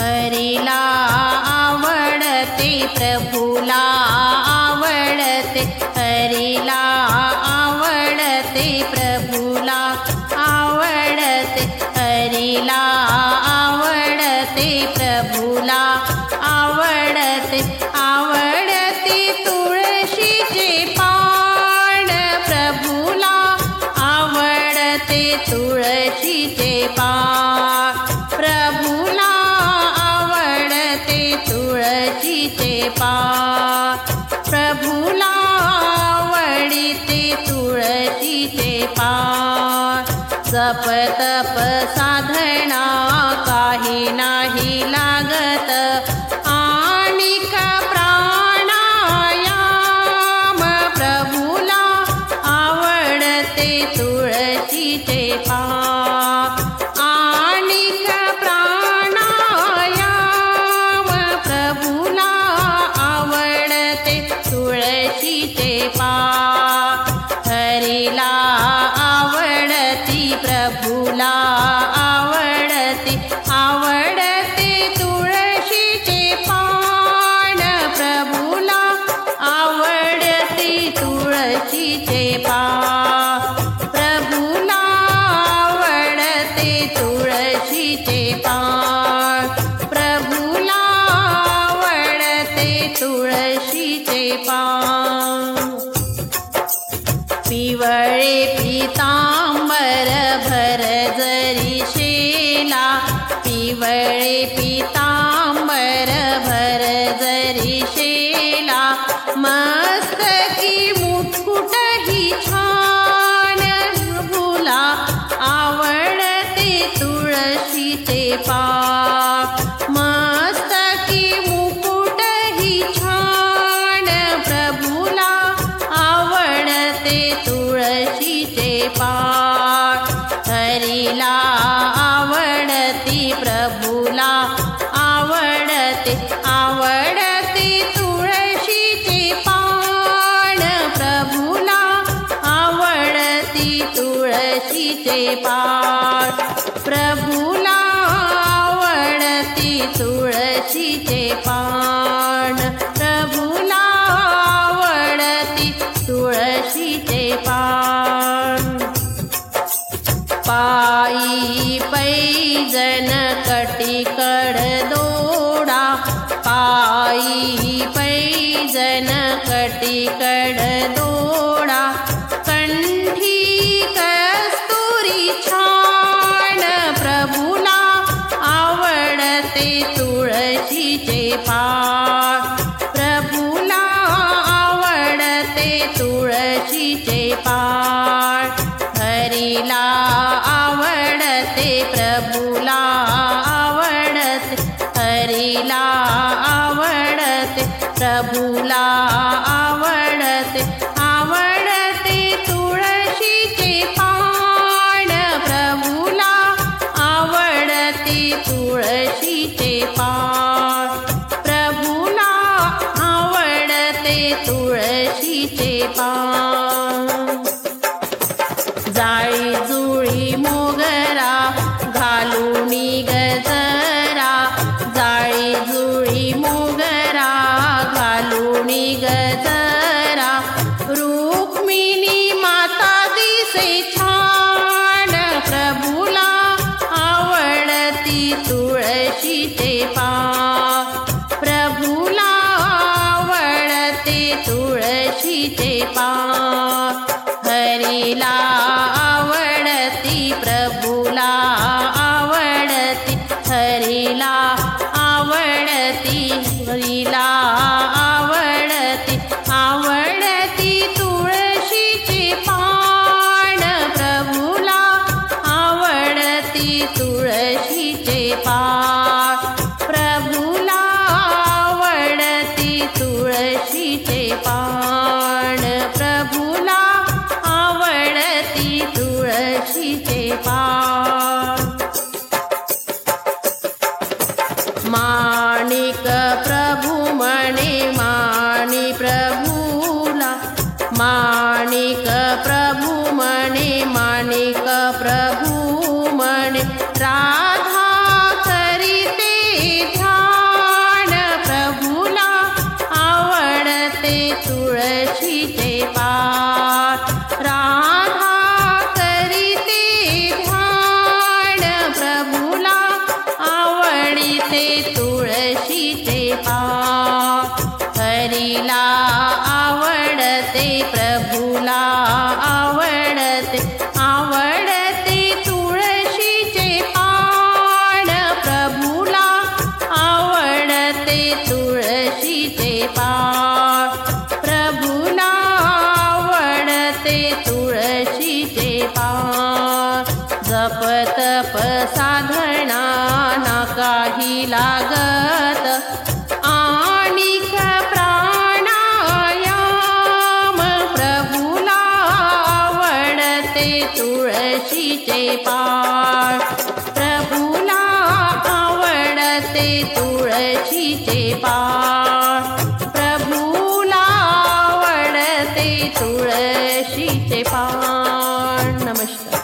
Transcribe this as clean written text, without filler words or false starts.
हरीला आवडते प्रभूला आवडते हरीला आवडते प्रभूला आवडते हरीला आवडते प्रभूला आवडते आवडते तुळशीचे पान प्रभूला आवडते तुळशीचे पान प्रभूला आवडते तुळशीचे पान प्रभूला आवडते तुळशीचे पान जप तप साधना काही नाही लागत आणिक प्राणायाम प्रभूला आवडते तुळशीचे पान आणिक प्राणायाम प्रभूला आवडते तुळशीचे पान हरीला आवडती प्रभूला आवडते आवडते तुळशीचे पान प्रभूला आवडते तुळशीचे पान प्रभूला आवडते तुळशीचे पान प्रभूला आवडते तुळशीचे पान पिवळे पीतांबर भर जरी शेला पिवळे पीतांबर भर जरी शेला मस्तकी मुकुट ही छान प्रभूला आवडते तुळशीचे पान मस्तकी मुकुट ही छान प्रभूला आवडते तुळशीचे पान हरीला आवडती प्रभूला आवडते आवडते तुळशीचे पान प्रभूला आवडती तुळशीचे पान प्रभूला आवडती तुळशीचे पान प्रभूला आवडती तुळशीचे पान पायी पैजन कटीकड दोडा पायी पैजन कटीकड दोडा कंठी कस्तुरी छान प्रभूला आवडते तुळशीचे पान प्रभूला आवडते तुळशीचे पान हरीला आवडते प्रभूला आवडते हरीला आवडते प्रभूला आवडते आवडते तुळशीचे पान प्रभूला आवडते तुळशीचे पान प्रभूला आवडते तुळशीचे पान जाळी जुळी मोगरा घालूनी गजरा जाळी जुळी मोगरा घालूनी गजरा तप साधना ना काही लागत आणिक प्राणायाम प्रभूला आवडते तुळशीचे पान प्रभूला आवडते तुळशीचे पान प्रभूला आवडते तुळशीचे पान. नमस्कार.